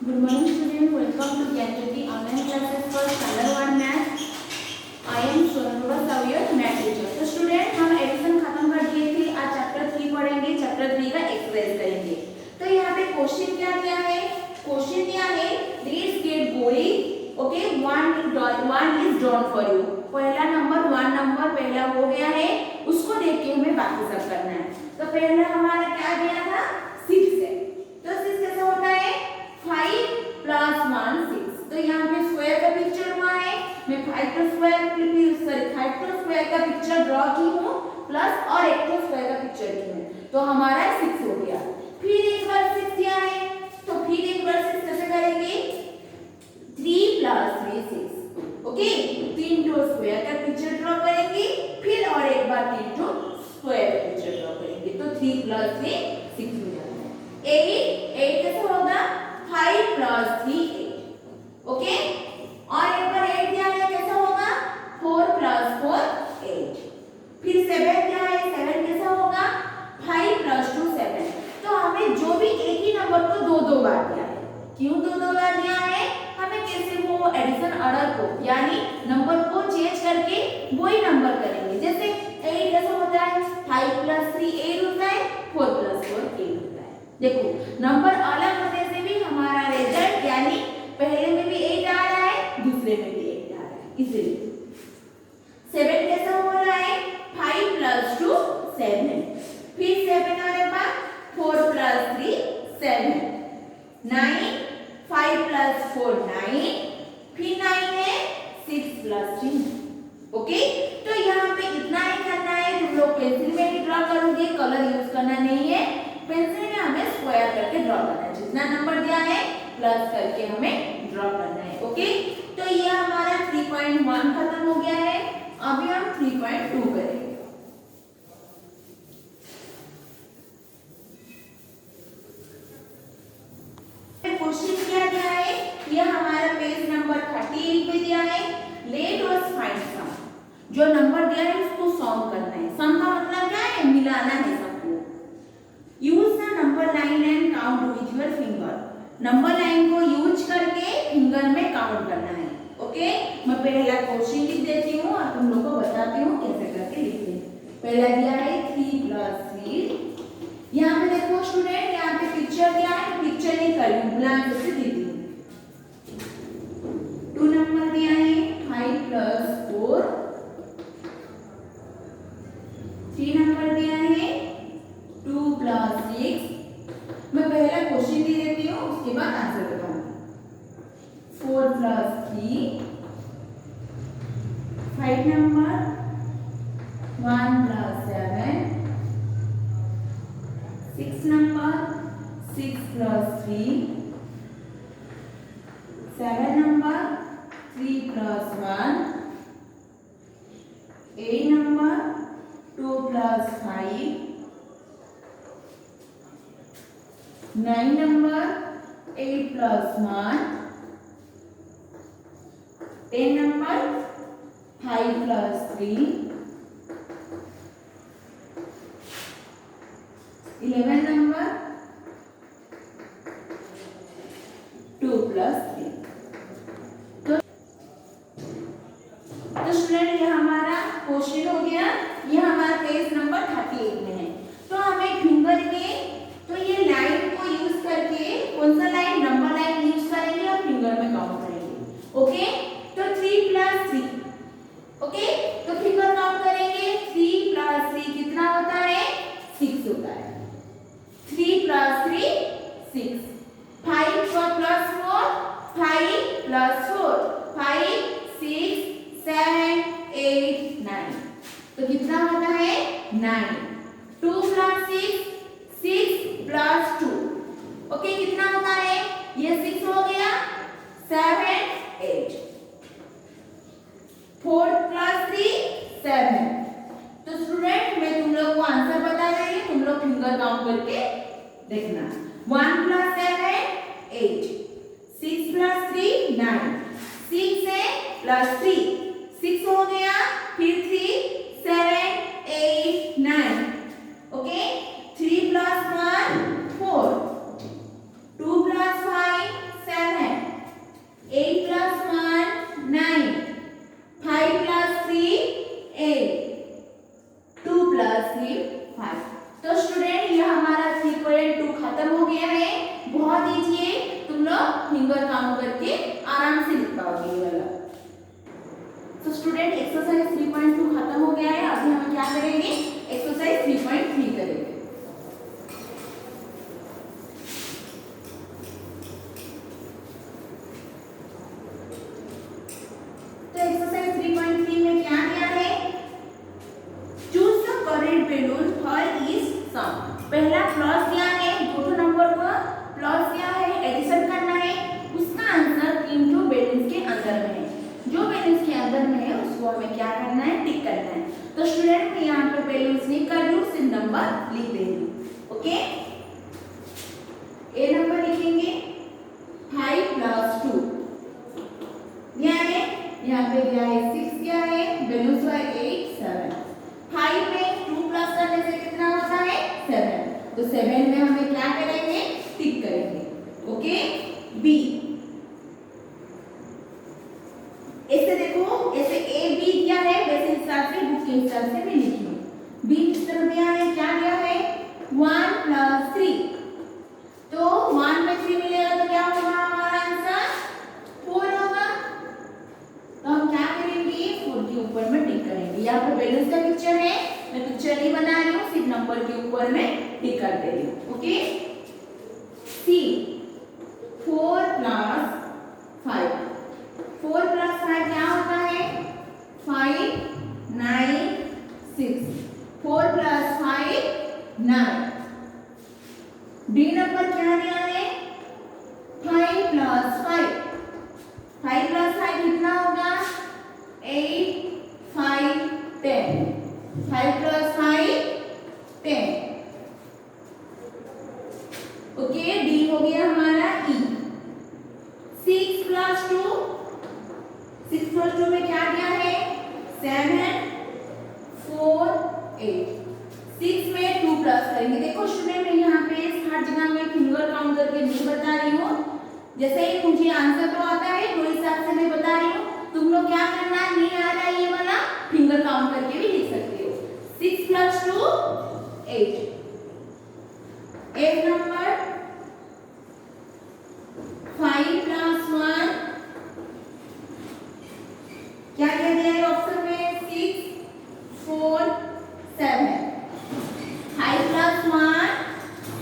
Good morning student, welcome to Gyanjyoti online classes for standard 1 math. I am Sonruba Savier, math teacher. तो student हम addition खत्म कर दिए थे, आज चैप्टर 3 पढ़ेंगे, चैप्टर 3 का एक्सरसाइज करेंगे। तो यहाँ पे क्वेश्चन क्या दिया है? क्वेश्चन दिया है let's get going, okay, one is drawn for you। पहला नंबर 1 नंबर पहला हो गया है, उसको देख के हमें बाकी सब करना है। तो पहला हमारा क्या दिया था? 6 है। तो 6 कैसे होता है? 5 प्लस 1 6। तो यहाँ पे स्क्वायर का पिक्चर हुआ है, मैं 5 का स्क्वायर का पिक्चर ड्रॉ की हूँ प्लस और एक तो स्क्वायर का पिक्चर की हूँ, तो हमारा 6 हो गया। फिर एक बार 6 दिया है, तो फिर एक बार 6 कैसे करेंगे? 3 प्लस 3 6, ओके। 3 तो स्क्वायर का पिक्चर ड्रॉ करेंगे, फिर और एक बार 3 तो स्क्वायर का पिक्चर ड्रॉ करेंगे, तो 3 प्लस 3 6 हो जाता है। 8 कैसे होगा? 5 प्लस 3 8, ओके। और एक बार 8 दिया है, कैसा होगा? 4 प्लस 4 8। फिर 7 क्या है? 7 कैसा होगा? 5 प्लस 2 7। तो हमें जो भी एक ही नंबर को दो बार दिया है, क्यों दो बार दिया है? हमें कैसे वो एडिशन ऑर्डर को यानी नंबर को चेंज करके वही नंबर करेंगे। जैसे 8 कैसा होता है? 5 प्लस 3 8 होता है, 4 प्लस 4 8 होता है। देखो नंबर अलग होने से भी हमारा रिजल्ट यानी पहले में भी 8 आ रहा है, दूसरे में भी 8 आ रहा है, इसलिए 7 कैसा हो रहा है? 5 प्लस 2 7। फिर 7 आने बाद 4 प्लस 3 7। 9 5 प्लस 4 9। फिर 9 है 6 प्लस 3, ओके। तो यहाँ पे इतना ही करना है, तुम लोग पेंसिल में भी ड्रॉ करोगे, कलर यूज करना नहीं है। पेंसिल में हमें स्क्वायर करके ड्रॉ करना है, जितना नंबर दिया है प्लस करके हमें ड्रॉ करना है, ओके। तो ये हमारा 3.1 खत्म हो गया है, अभी हम 3.2 करेंगे। क्वेश्चन क्या दिया है? ये हमारा पेज नंबर 38 पे दिया है, लेट अस फाइंड सम। जो नंबर दिया है उसको सॉल्व करना है। सम का मतलब क्या है? मिलाना है सबको। Use the number line and count with your finger. Number line को यूज करके फिंगर में काउंट करना है, ओके। मैं पहला क्वेश्चन लिख देती हूँ और तुम लोग को बताती हूँ कैसे करके लिखते हैं। पहला दिया है 3 प्लस 3। यहाँ पे देखो स्टूडेंट, यहाँ पे पिक्चर दिया है, पिक्चर नहीं करी ब्लैंक से दे दी। 2 नंबर दिया है 5 प्लस 4। 3 नंबर दिया है 2 प्लस 6। मैं पहला क्वेश्चन दे देती हूँ, उसके बाद आंसर बताऊंगी। 4 plus 3। 5 number 1 plus 7। 6 number 6 plus 3। 7 number 3 plus 1। 8 number 2 plus 5। 9 number 8 plus 1। 10 number 5 plus 3। 11 number 2 plus 3। तो स्टूडेंट ये हमारा क्वेश्चन हो गया, ये हमारा पेज नंबर 38 में है। तो हमें फिंगर में तो ये लाइन को यूज करके कौन सा लाइन? नंबर लाइन यूज करेंगे और फिंगर में काउंट करेंगे, ओके। तो 3 प्लस 3, ओके। तो फिंगर काउंट करेंगे। 3 प्लस 3 कितना होता है? 6 होता है। 3 प्लस 3 6। 5 plus 4 5 plus 4 5 6 7 8 9। तो कितना होता है? 9। 2 प्लस 6 6 प्लस 2, ओके। कितना होता है? ये 6 हो गया। 7 8। 4 प्लस 3 7। तो स्टूडेंट मैं तुम लोग को आंसर बता रही हूँ, तुम लोग फिंगर काउंट करके देखना। 1 प्लस 7 8। 6 प्लस 3 9। 6 है प्लस 3 6 हो गया, फिर 3 7 8 9, okay. 3 plus 1 4। 2 plus 5 7। Finger count करके आराम से लिख पाओगे ये वाला। तो स्टूडेंट एक्सरसाइज 3.2 खत्म हो गया है। अभी हम क्या करेंगे, एक्सरसाइज 3.3 करेंगे। तो एक्सरसाइज 3.3 में क्या दिया है, choose the correct balloon for each sum. पहला प्लस दिया है, दो नंबर को प्लस दिया है, एडिशन करना है, उसका आंसर 3 बैलेंस के अंदर में है। जो बैलेंस के अंदर में है उसको हमें क्या करना है, टिक करना है। तो स्टूडेंट मैं यहाँ पे बैलेंस नहीं कर रही हूँ, सिर्फ नंबर लिख दे रही हूँ। ओके, ए नंबर लिखेंगे 5 + 2 दिया है, यहाँ पे दिया है 6 दिया है, बैलेंस हुआ 8 7। 5 में 2 प्लस करने से कितना होता है 7। तो 7 में हमें क्या करेंगे, टिक करेंगे। ओके, बी ऐसे देखो, ऐसे ए बी दिया है, वैसे हिसाब से बुक के हिसाब से मैं लिखी हूँ। बी किस तरह दिया है, क्या दिया है 1 + 3। तो 1 में 3 मिलेगा तो क्या होगा हमारा आंसर 4 होगा। तो हम क्या करेंगे, 4 के ऊपर में टिक करेंगे। यहाँ पर बैलेंस का पिक्चर है, मैं पिक्चर नहीं बना रही हूँ, सिर्फ नंबर के ऊपर में टिक कर दे रही हूँ। ओके, सी 4 + 5। 4 + 5 क्या होता है 5 9 6। 4 + 5 9। डी नंबर क्या दिया है 5 + 5। 5 + 5 कितना होगा 8 5 10। 5 + 5 10। ओके, डी हो गया हमारा ई। 6 + 2। 6 + 2 में क्या दिया है 7 4 8। 6 में 2 प्लस करेंगे। देखो स्टूडेंट मैं यहाँ पे हर जगह में फिंगर काउंट करके नहीं बता रही हूँ, जैसे ही मुझे आंसर तो आता है वो हिसाब से मैं बता रही हूँ। तुम लोग क्या करना है, नहीं आ रहा है ये वाला, फिंगर काउंट करके भी लिख सकते हो। 6 + 2 8। एक नंबर 5 + 1 क्या क्या दिया है ऑप्शन में 6 4 7। 5 + 1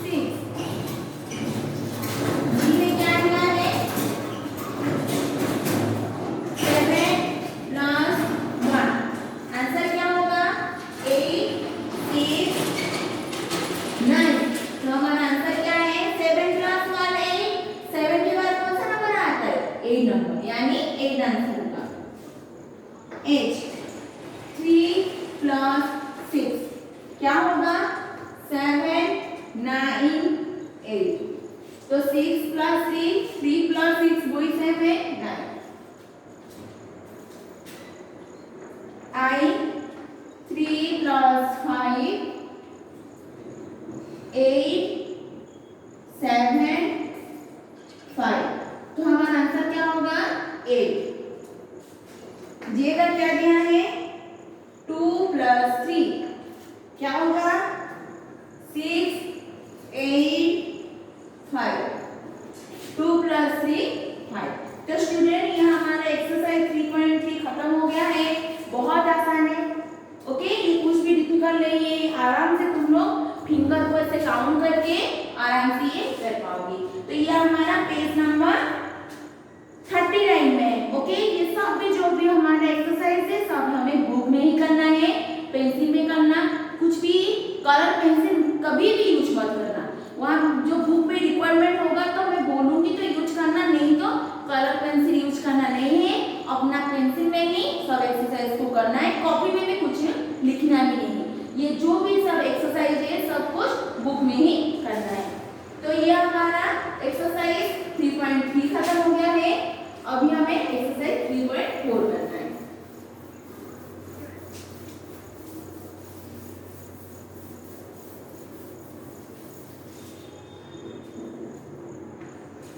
6। डी में क्या दिया है 7 + 1। आंसर क्या होगा 8 6 9। तो हमारा आंसर क्या है 7 + 1 8। 7 के बाद कौन सा नंबर आता है 8 नंबर, यानी 8 आंसर होगा। एच 3 + 6 क्या होगा 7 9 8। तो 6 + 3 3 + 6 वही 7 9। आई 3 + 5 8 7 5। तो हमारा आंसर क्या होगा 8। जे का क्या दिया है 2 + 3 क्या होगा 6 8 5। 2 + 3 5। तो स्टूडेंट यहाँ हमारा एक्सरसाइज 3.3 खत्म हो गया है। बहुत आसान है। ओके, ये कुछ भी डिफिकल्ट नहीं है, आराम से तुम लोग फिंगर को ऐसे काउंट करके आराम से ये कर पाओगे। तो ये हमारा पेज नंबर 39 में है। ओके, ये सब भी जो भी हमारा एक्सरसाइज है सब हमें बुक में ही करना है, पेंसिल में करना। कुछ भी कलर पेंसिल कभी भी यूज मत करना। वहाँ जो बुक में रिक्वायरमेंट होगा तो मैं बोलूंगी तो यूज करना, नहीं तो कलर पेंसिल यूज करना नहीं है। अपना पेंसिल में ही सब एक्सरसाइज को करना है, कॉपी में भी कुछ लिखना भी नहीं है। ये जो भी सब एक्सरसाइज है सब कुछ बुक में ही करना है। तो ये हमारा एक्सरसाइज 3.3 खत्म हो गया है। अभी हमें एक्सरसाइज 3.4 करना है।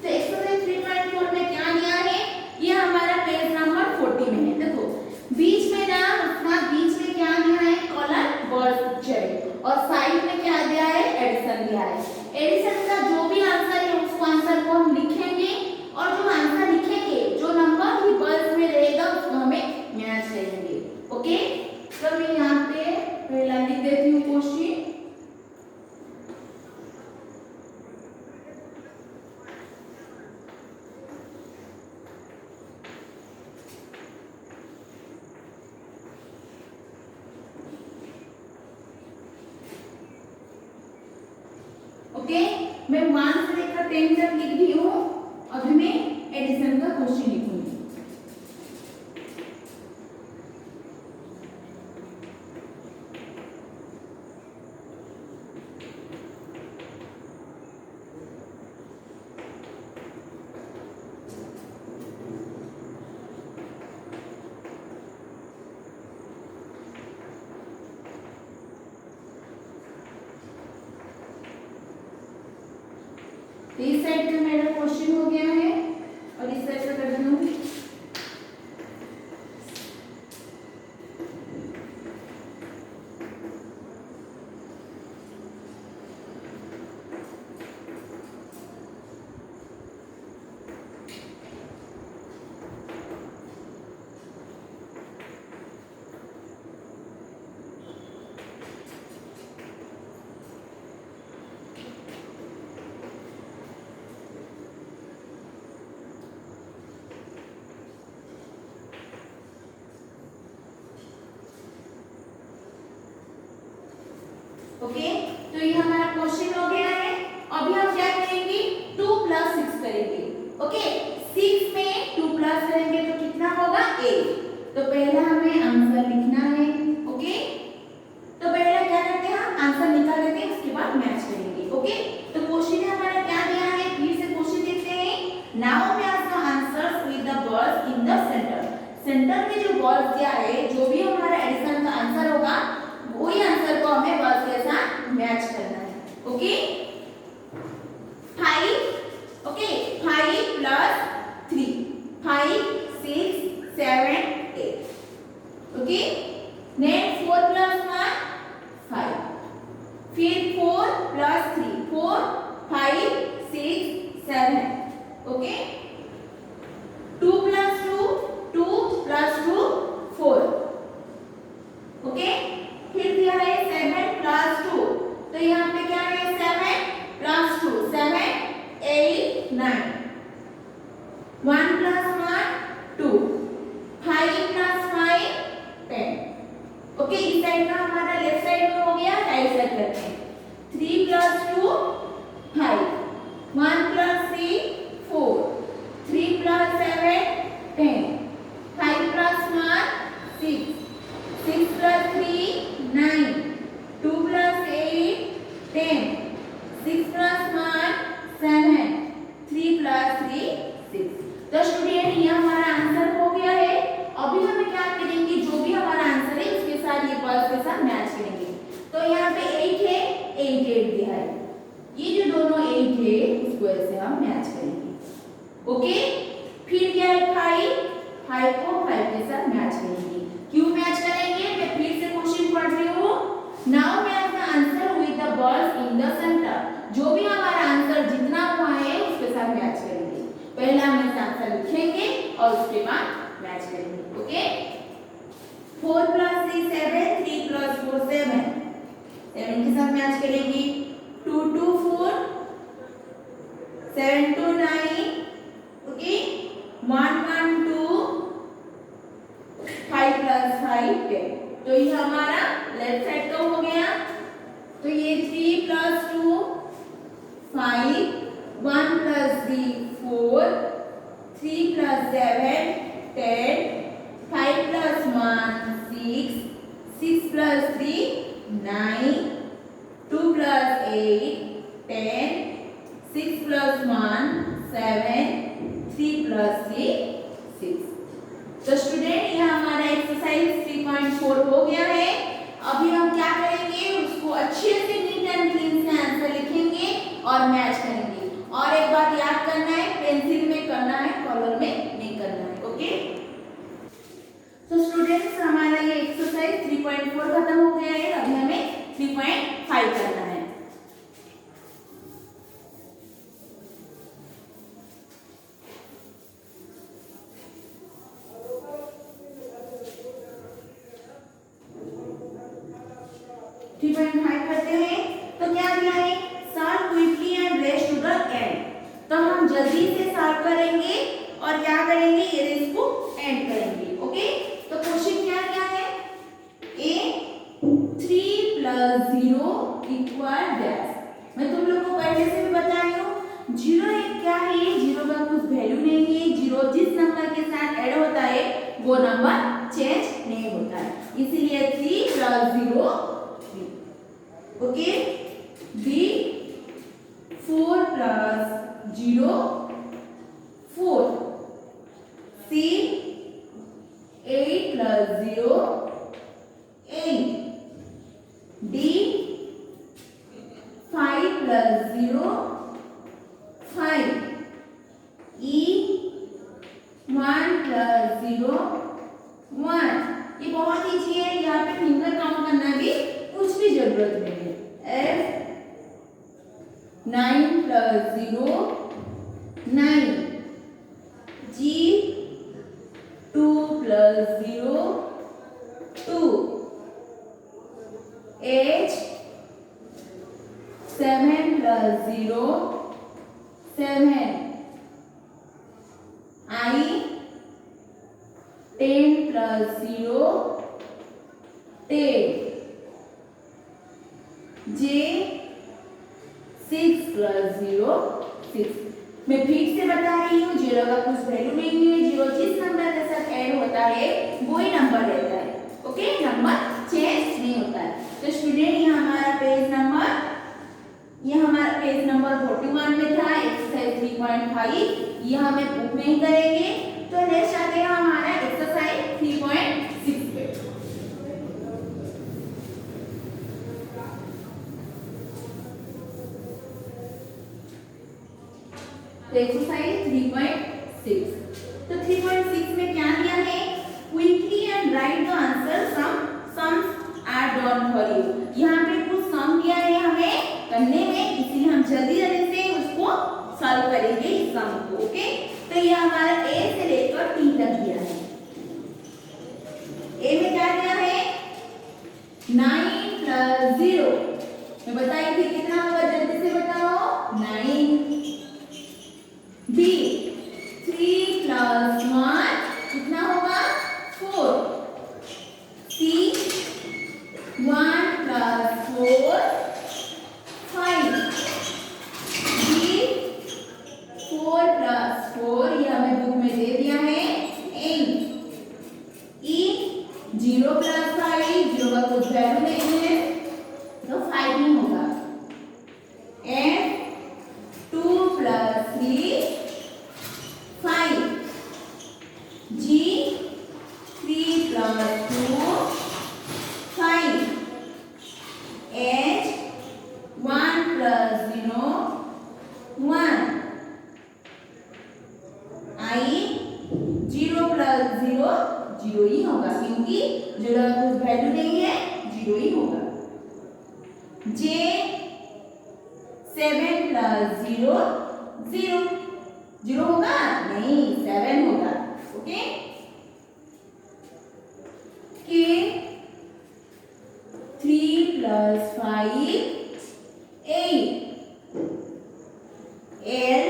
तो एक्सरसाइज 3.4 में क्या दिया है, ये हमारा पेज नंबर 40 में है। देखो बीच में ना उसका बीच में क्या दिया है कॉलर वर्ड पिक्चर, और साइड में क्या दिया है एडिशन दिया है। एडिशन का जो भी आंसर है उसको आंसर को हम लिखेंगे, और जो मैं 1 से लेकर 10 तक लिख दी हूँ। अभी मैं एडिशन का क्वेश्चन लिखूंगी। इस साइड का मेरा क्वेश्चन हो गया है और इस साइड का कर दूं। ओके, तो ये हमारा क्वेश्चन हो गया है। अभी हम क्या करेंगे, 2 + 6 करेंगे। ओके, 6 में 2 प्लस करेंगे तो कितना होगा 8। तो पहला हमें आंसर लिखना है। ओके, तो पहले क्या करते हैं, हम आंसर निकाल लेते हैं, उसके बाद मैच करेंगे। ओके, तो क्वेश्चन हमारा क्या दिया है, फिर से क्वेश्चन देखते हैं। Now match the answers with the balls in the centre. Centre में जो बॉल्स दिया है, जो भी हमारा एडिशन का आंसर होगा वही आंसर को हमें बॉल्स के साथ मैच करना है। Okay, 5 okay 5 + 3 5 6 7 8। ओके, नेक्स्ट 4 + 1 5, फिर 4 + 3 4 5 6 7। ओके, 2 + 2 2 + 2 4। ओके, फिर दिया है 7 + 2, तो यहाँ पे क्या है 7 + 2 7 8 9। 1 + 1 2 5 + 5 10। ओके, इस साइड का हमारा लेफ्ट साइड में हो गया, राइट साइड करते हैं। 3 + 2 5 1 + 3 4 3 + 7 10 5 + 1 6 6 + 3 9 2 + 8 10 6 + 1 7 3 + 3 6। तो स्टूडेंट ये हमारा आंसर हो गया है। अभी हमें क्या करेंगे, जो भी हमारा आंसर है उसके साथ ये बॉल्स के साथ मैच करेंगे। तो यहाँ पे 8 है, 8 8 दिया है, ये जो दोनों 8 है उसको ऐसे हम मैच करेंगे। ओके, फिर क्या है 5 को 5 के साथ मैच करेंगे। क्यों मैच करेंगे, मैं फिर से क्वेश्चन पढ़ रही हूँ। Now match the answer with the balls in the centre. जो भी हमारा आंसर जितना हुआ है उसके साथ मैच करेंगे। पहला हम इस आंसर लिखेंगे और उसके बाद मैच करेंगे। ओके, 4 + 3 7 3 + 4 7 7 के साथ मैच करेंगे। 2 2 4 7 2 9। ओके, 1 1 2 5 + 5 10। तो ये हमारा लेफ्ट साइड का हो गया। तो ये 3 + 2 5 1 + 3 4 3 + 7 10 5 + 1 6 6 + 3 9 2 + 8 10 6 + 1 7 3 + 3 6। तो स्टूडेंट ये हमारा एक्सरसाइज 3.4 हो गया है। अभी हम क्या करेंगे, उसको अच्छे से नीट एंड क्लीन से आंसर लिखेंगे और मैच करेंगे। और एक बात याद करना है, पेंसिल में करना है, कलर में नहीं करना है। ओके, तो स्टूडेंट्स हमारा ये एक्सरसाइज 3.4 खत्म हो गया है। अभी हमें 3.5 करना है। करते हैं। तो क्या दिया है, solve quickly and race to the end. तो हम जल्दी से सॉल्व करेंगे और क्या करेंगे, ये रेस को एंड करेंगे। ओके, तो क्वेश्चन क्या है, a 3 + 0 = डैश। मैं तुम लोग को पहले से भी बताई ओके, बी 4 प्लस 0 4, सी 8 प्लस 0 8, डी 5 प्लस 0 5, ई 1 प्लस 0 1। ये बहुत ईजी है, यहाँ पे फिंगर काउंट करना भी कुछ भी जरूरत नहीं है। एफ 9 प्लस 0 9, जी 2 प्लस 0 2, एच 7 प्लस 0 7, आई 10 प्लस 0 10, जे 6 प्लस 0 6। मैं फिर से बता रही हूँ, जीरो का कुछ वैल्यू नहीं है, जीरो जिस नंबर के साथ ऐड होता है वही नंबर रहता है। ओके, नंबर चेंज नहीं होता है। तो स्टूडेंट ये हमारा पेज नंबर 41 में था, एक्सरसाइज 3.5। ये हमें बुक में ही करेंगे। तो नेक्स्ट आते हैं हमारा एक्सरसाइज 3.6 पे। तो एक्सरसाइज 3.6, तो 3.6 में क्या दिया है, quickly and write the answer sums are done for you. यहाँ पे कुछ सम दिया है हमें करने में, इसलिए हम जल्दी जल्दी से उसको सॉल्व करेंगे इस सम को। ओके, तो ये हमारा ए से लेकर टी तक दिया है। ए में क्या दिया है, 9 प्लस 0, मैं बताई थी कितना होगा, जल्दी से बताओ 9। बी 3 प्लस 1 कितना होगा 4, सी 1 प्लस 4 5, डी 4 प्लस 4, ये हमें बुक में दे दिया है 8, ई 0 प्लस 5, 0 का कुछ वैल्यू नहीं है तो 5 ही होगा, एफ 2 प्लस 3 5, जी 3 प्लस 2 5, एच 1 प्लस 0 1, आई 0 प्लस 0 0 ही होगा, क्योंकि 0 का कुछ वैल्यू नहीं है, 0 ही होगा। जे 7 प्लस 0 0, 0 होगा नहीं, 7 होगा। Okay, K 3 plus 5 8, L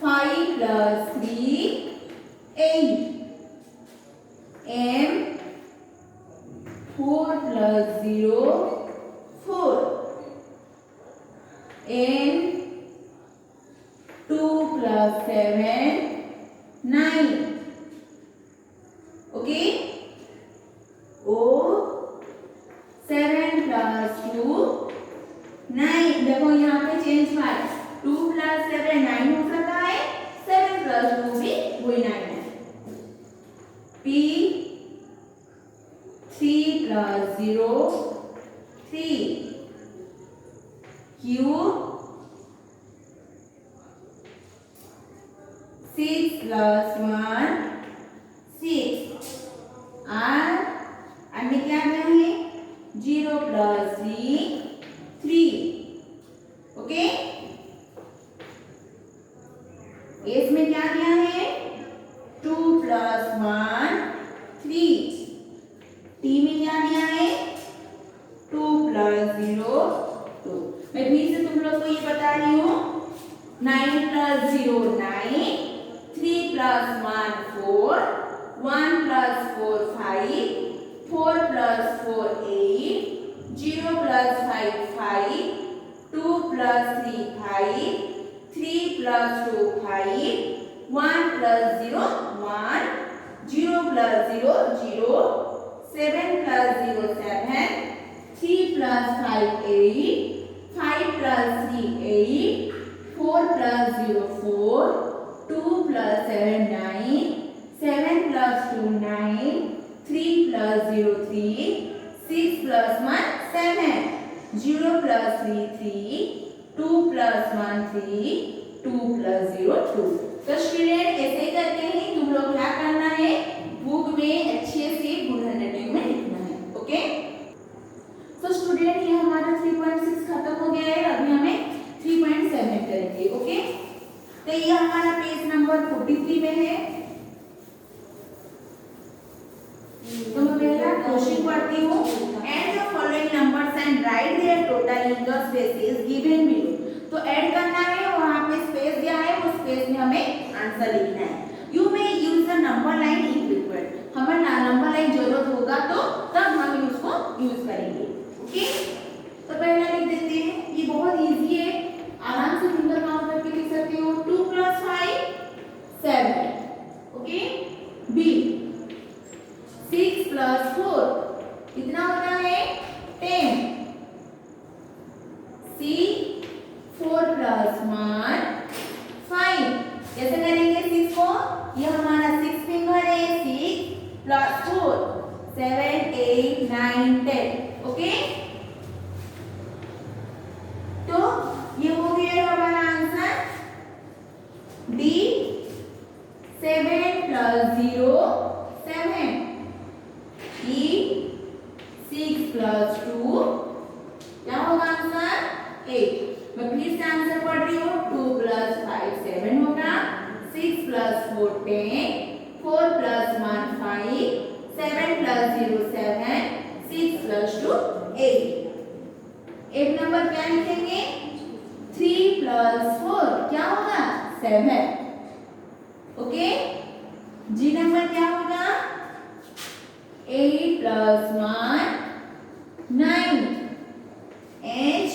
5 plus 3 8, M 4 plus 0 4, N 2 plus 7 9। Okay, O 7 plus 2 9। देखो यहाँ पे चेंज हुआ है, 2 प्लस 7 9 हो सकता है, 7 प्लस 2 भी वही 9 है। P 3 plus 0 3, Q 6 plus 1 6, R अन्य क्या है 0 प्लस 3 ओके। एस में क्या दिया है 2 प्लस 1 3, टी में क्या दिया है 2 प्लस 0 2। मैं फिर से तुम लोग को ये बता रही हूँ, 9 plus 0 9, 3 plus 1 4, 1 plus 4 5, 4 plus 4 8, 0 plus 5 5, 2 plus 3 5, 3 plus 2 5, 1 plus 0 1, 0 plus 0 0, 7 plus 0 7, 3 plus 5 8, 5 plus 3 8, 4 plus 0 4, 2 plus 7 9, 7 plus 2 9, 3 plus 0 3, 6 plus 1 7, 0 plus 3 3, 2 plus 1 3, 2 plus 0 2। तो स्टूडेंट ऐसे करके ही तुम लोग क्या करना है, बुक में अच्छे से गुड हैंडराइटिंग में लिखना है। ओके, तो स्टूडेंट ये हमारा 3.6 खत्म हो गया है। अभी हमें 3.7 करेंगे। ओके, तो ये हमारा पेज नंबर 43 में है। तो मैं पहला क्वेश्चन पढ़ती हूँ। Add the following numbers and write their total in the spaces given below. तो ऐड करना है, वहां पे स्पेस दिया है, उस स्पेस में हमें आंसर लिखना है। You may use the number line if required. हमें नंबर लाइन जरूरत होगा तो तब हम उसको यूज करेंगे। ओके, तो पहला लिख देते हैं। ये बहुत इजी है, आराम से फिंगर काउंट करके लिख सकते हो। 2 + 5 7। ओके, बी 6 + 4 कितना होता है 10। सी 4 + 1 5। कैसे करेंगे 6 को, ये हमारा 6 फिंगर है। 6 + 4 7 8 9 10। ओके, तो ये हो गया हमारा आंसर। डी 7 + 0 7। ई 6 + 2 क्या होगा आंसर 8। मैं फिर से आंसर पढ़ रही हूँ। 2 + 5 7 होगा। 6 + 4 10, 4 + 1 5, 7 + 0 7, 6 + 2 8। एक नंबर क्या लिखेंगे 3 + 4 क्या होगा 7। ओके, जी नंबर क्या होगा 8 + 1 9। एच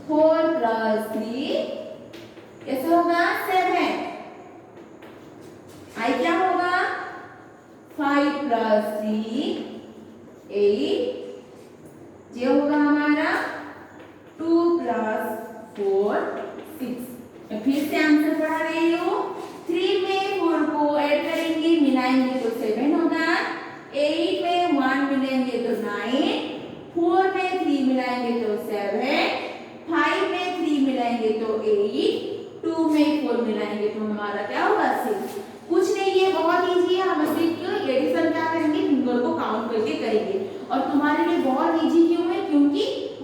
4 + 3 कैसे होगा 7। आई क्या होगा 5 + 3 8। ये होगा हमारा 2 + 4 6। मैं फिर से आंसर पढ़ा रही हूँ। 3 में 4 को ऐड करेंगे, मिलाएंगे तो 7 होगा। 8 में 1 मिलाएंगे तो 9, 4 में 3 मिलाएंगे तो 7, 5 में 3 मिलाएंगे तो 8, 2 में 4 मिलाएंगे तो हमारा क्या होगा 6। कुछ नहीं है, बहुत इजी है। हम सिर्फ एडिशन क्या करेंगे, फिंगर को काउंट करके करेंगे। और तुम्हारे लिए बहुत इजी क्यों है, क्योंकि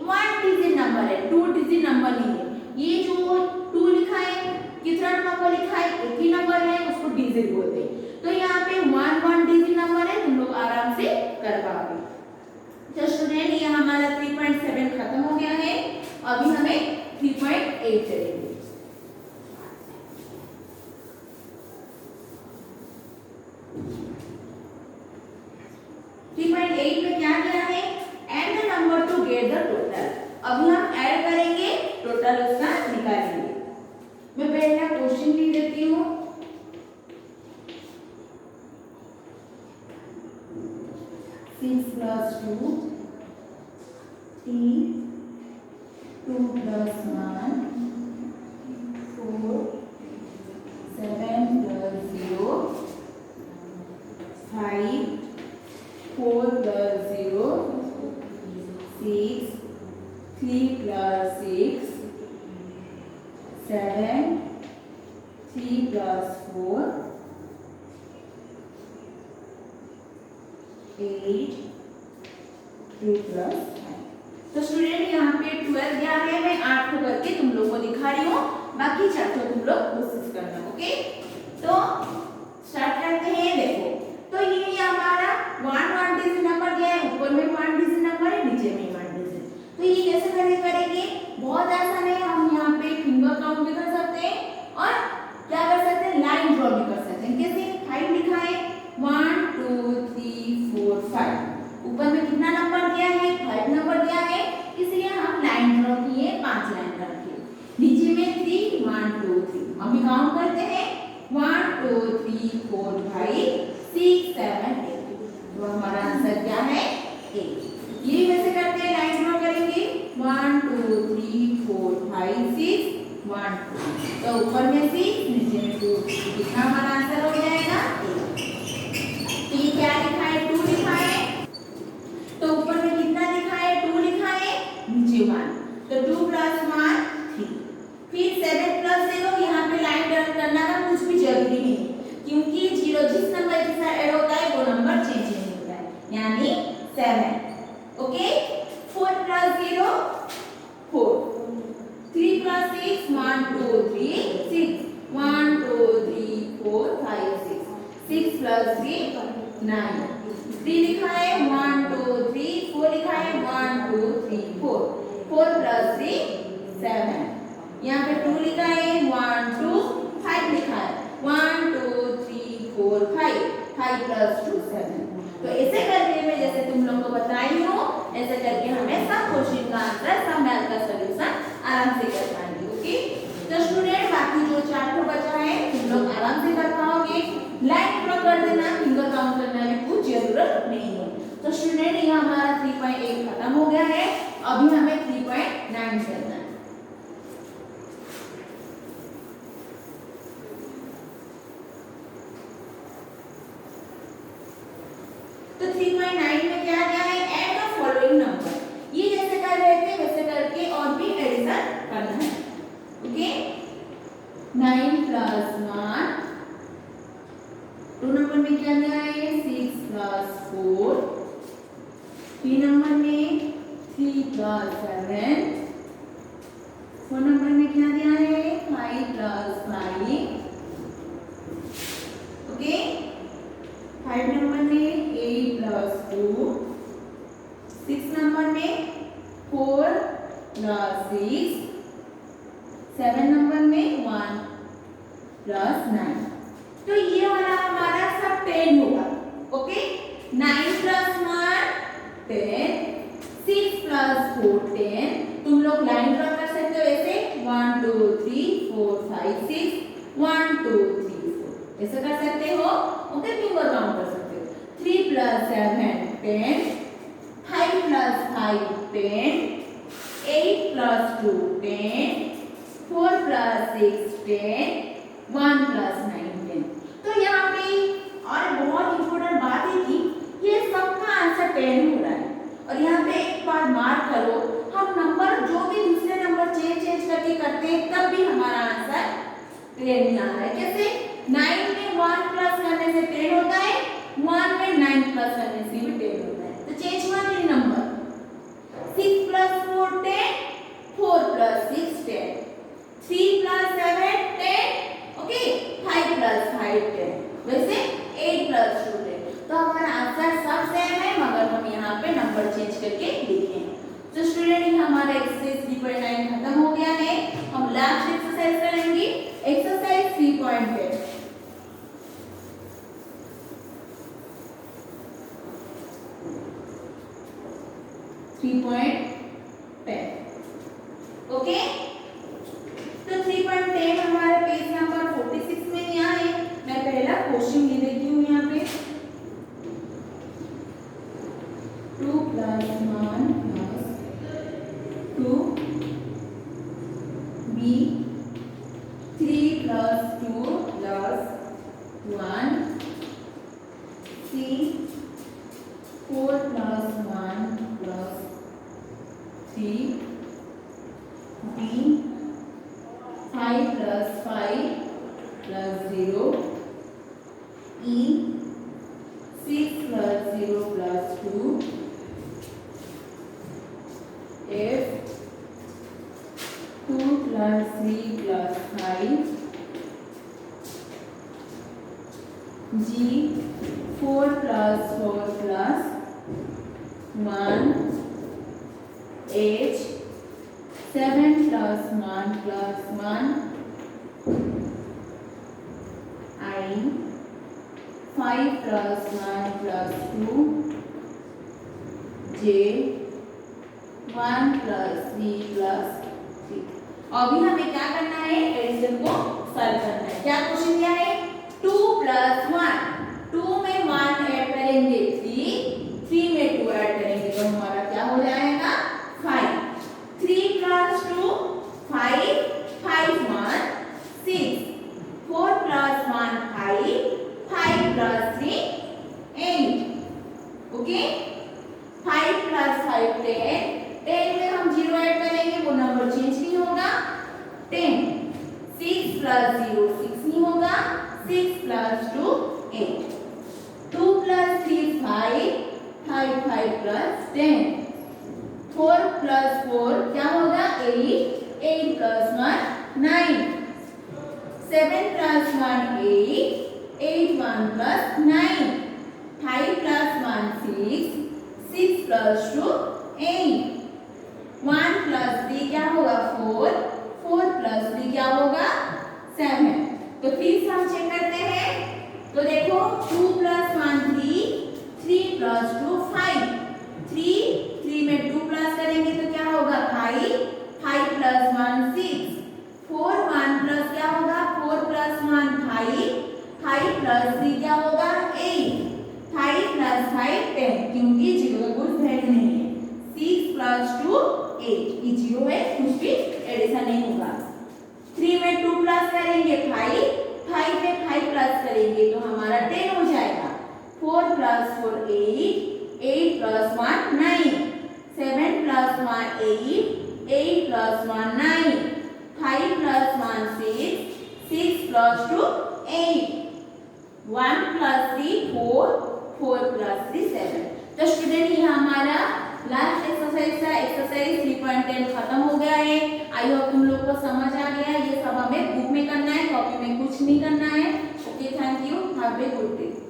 1 डिजिट नंबर है, 2 डिजिट नंबर नहीं है। ये जो 2 लिखा है, कितना नंबर लिखा है, एक ही नंबर है, उसको डिजिट बोलते हैं। तो यहाँ पे 1 डिजिट नंबर है, तुम लोग आराम से कर पाओगे। तो स्टूडेंट ये हमारा 3.7 खत्म हो गया है। अभी हमें 3.8 करेंगे। में क्या दिया है, add the number to get the total. अभी हम ऐड करेंगे, टोटल उसका निकालेंगे। मैं पहला क्वेश्चन लिख देती हूँ। सिक्स + 2 3, 2 + 1 4, 7 + 0 5, 4 + 0 6, 3 + 6 7, 3 + 4 8, 2 + 5। तो स्टूडेंट यहाँ पे 12 दिया है, मैं 8 को करके तुम लोग को दिखा रही हूँ, बाकी 4 को तुम लोग कोशिश करना। ओके, तो स्टार्ट करते हैं। देखो, तो ये हमारा 1 डिजिट नंबर दिया है, ऊपर में 1 डिजिट नंबर है, नीचे में 1 डिजिट। तो ये कैसे करेंगे, बहुत आसान है। हम यहाँ पे फिंगर काउंट भी कर सकते हैं और क्या कर सकते हैं, लाइन ड्रॉ भी कर सकते हैं। कैसे 5 लिखा है, 1 2 3 4 5। ऊपर में कितना नंबर दिया है, 5 नंबर दिया है, इसलिए हम लाइन ड्रॉ किए, 5 लाइन रखिए। नीचे में 3 1 2 3। हम भी काउंट करते हैं 1 2 3 4 5 6 7 8। तो हमारा आंसर क्या है 8। ये वैसे करते हैं, लाइन ड्रॉ करेंगे 1 2 3 4 5 6 1 2, तो ऊपर में 6 नीचे में 2, कितना हमारा आंसर हो जाएगा 8। तो ये क्या लिखा है 2 लिखा है, तो ऊपर में कितना लिखा है 2 लिखा है, नीचे 1, तो 2 + 1 3। फिर 7 + 0, यहाँ पे लाइन ड्रॉ करना का कुछ भी जरूरी नहीं, क्योंकि 0 जिस नंबर के साथ ऐड होता है वो नंबर चेंज नहीं होता है, यानी 7। ओके, 4 + 0 4, 3 + 6 1 2 3 6, 1 2 3 4 5 6, 6 + 3 9, 3 लिखा है 1 2 3 4 लिखा है 1 2 3 4, 4 + 3 7, यहाँ पे 2 लिखा है 1 2 5 लिखा है 1 2 3 4 5, 5 + 2 7। तो ऐसे करके मैं जैसे तुम लोग को बताई हूँ, ऐसे करके हमें सब क्वेश्चन का आंसर, सब मैथ का सॉल्यूशन आराम से कर पाएंगे। ओके, तो स्टूडेंट बाकी जो चैप्टर बचा है तुम लोग आराम से कर पाओगे। लाइन ड्रॉ कर देना, फिंगर काउंट करने की कुछ जरूरत नहीं है। तो स्टूडेंट ये हमारा 3.8 खत्म हो गया है, अभी हमें 3.9 करना है। तो 3.9 में क्या दिया है, ऐड द फॉलोइंग नंबर। ये जैसे कर रहे थे वैसे करके और भी एडिशन करना है। ओके, 9 + 1, 2 नंबर में क्या दिया है 6 + 4, 3 नंबर में 3 + 7, 4 नंबर में क्या दिया है 5 + 5। ओके, 5 नंबर में 8 + 2, 6 नंबर में 4 + 6, 7 नंबर में 1 + 9। तो ये वाला हमारा सब 10 होगा। ओके, 9 + 1 10, 6 + 4 10। तुम लोग लाइन ड्रॉ कर सकते हो ऐसे 1 2 3 4 5 6 1 2 3 4, ऐसे कर सकते हो। ओके, फिंगर काउंट कर सकते हो। 3 + 7 10, 5 + 5 10, 8 + 2 10, 4 + 6 10, 1 + 9 10। तो यहाँ पे और बहुत इंपॉर्टेंट बात है कि ये सबका आंसर 10 हो रहा है। और यहाँ पे एक बार मार्क करो, हम नंबर जो भी दूसरे नंबर चेंज करके करते हैं तब भी हमारा आंसर 10 ही आ रहा है। कैसे 9 में 1 प्लस करने से 10 होता है, 1 में 9 प्लस करने से भी 10 होता है। तो चेंज हुआ नहीं नंबर। 6 + 4 10, 4 + 6 10, 3 + 7 10, ओके, 5 + 5 10, वैसे 8 + 2 10। तो हमारा आंसर सब सेम है, मगर हम यहाँ पे नंबर चेंज करके लिखे हैं। तो स्टूडेंट ये हमारा एक्सरसाइज 3.9 खत्म हो गया है। हम लास्ट एक्सरसाइज करेंगे, एक्सरसाइज 3.10। ओके, तो 3.10 हमारे पेज नंबर 46 में यहाँ है। मैं पहला क्वेश्चन ले लेती हूँ यहाँ पे। 2 + 1 + 2 b 3 + 2 + 1 c 4 + 1 + 3 b 5 + 5 + 0 e 6 + 0 + 2 f 2 + 3 + 5 g 4 + 4 + 1 h 7 + 1 + 1 I 5 + 1 + 2 j 1 + 3 + 3। अभी हमें क्या करना है, एडिशन को सॉल्व करना है। क्या क्वेश्चन दिया है 2 + 1, 2 में 1 ऐड करेंगे 3, 3 में 2 ऐड करेंगे तो हमारा क्या plus 2 8. 2 plus 3 5. 5 5 plus 10. 4 plus 4 क्या होगा 8. 8 plus 1 9. 7 plus 1 8. 8 1 plus 9. 5 plus 1 6. 6 plus 2 8. 1 plus 3 क्या होगा 4. 4 plus 3 क्या होगा 7. तो प्लीज हम चेक करते हैं। तो देखो 2 plus 1 3. 3 plus 2 5. 3 में 2 प्लस करेंगे तो क्या होगा 5. 5 plus 1 6. 4 1 plus क्या होगा 4 plus 1 5. 5 plus 3 क्या होगा 8. 5 plus 5 10 क्योंकि जीरो का कुछ वैल्यू नहीं है। 6 plus 2 8 ये जीरो है, कुछ भी एडिशन नहीं होगा। 3 में 2 प्लस करेंगे 5. 5 में 5 प्लस करेंगे तो हमारा 10 हो जाएगा। 4 plus 4 8. 8 plus 1 9. 7 plus 1 8. 8 plus 1 9. 5 plus 1 6. 6 plus 2 8. 1 plus 3 4. 4 plus 3 7. तो स्टूडेंट ये हमारा लास्ट एक्सरसाइज था। एक्सरसाइज 3.10 खत्म हो गया है। आई होप तुम लोग को समझ आ गया। ये सब हमें बुक में करना है, कॉपी में कुछ नहीं करना है। Okay, thank you, have a good day.